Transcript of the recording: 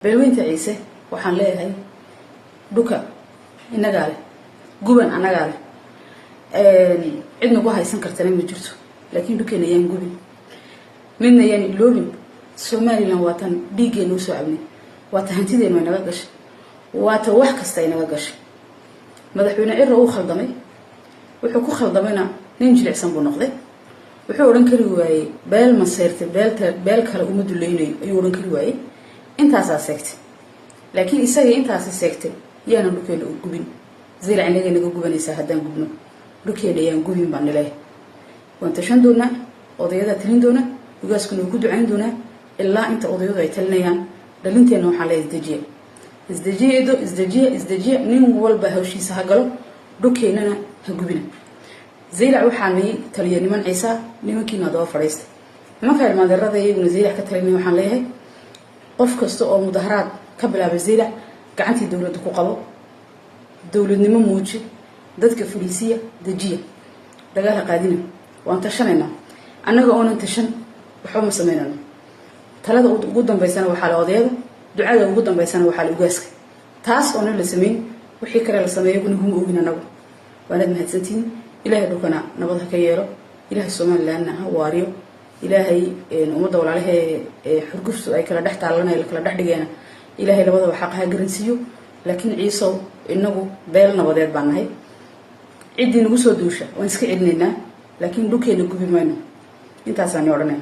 beelweynta ciise waxaan leeyahay dhuka inaga leh guban anaga leh cid nagu haysan kartana ma jirto laakiin dhukeena ayaan gubin midna ayaan iloobin Somaliland waa tan dhiigeenu soo cabnay waa ta hantideenu naga gashay waa ta wax kasta inaga gashay madaxweyne Cirro uu khaldamay wuxuu ku khaldamayna nin jilicsan buu noqday wuxuu oran kari waayay beel ma seertay beel kale uma duleeyay ayuu oran kari waayay intaas aseegtay laakiin isaga intaas aseegtay yaana dhukeena u gubin zira anaga naga gubanaysa hadaan gubno dhukeena yaan gubin baan leeyahay wanta shan doona odayada talin doona ugaaskuna ku ducayn doona ilaa inta odayadu ay talinayaan dhalinteena waxa la isdajiye nin walba hawshiisa ha galo dhukeenana ha gubina zira waxaanay taliye niman ciisa nimankiina daba fadhiistay nimanka ilmaadeerada iyaguna zira ka talinay waxaan leeyahay qof kasta oo mudaharaad ka bilaabay zira gacantii dawladda ku qabo dawladnimo muuji dadka fariisiya dajiya dagaal qaadina waan tashanayna anaga oo tashan waxa ma sameynayno talada ugu dambeysana waxa la odayada ducada ugu dambeysana waxa la ugaaska taas oo la sameyn wixii kale la sameeyo kuna hum oogina nago waana mahadsantiin ilaahay dhulkana nabad ka yeelo ilaahay Soomaaliland ha waariyo ilaahay umada walaalahay xurguftu ay kala dhaxtaalanay kala dhaxdhigeena ilaahay labadaba xaq ha garansiyo laakiin ciiso inagu beel nabadeed baan nahay cidii nagu soo duusha waan iska cidneynaa laakiin dhukeena gubi mayno intaas aan oranay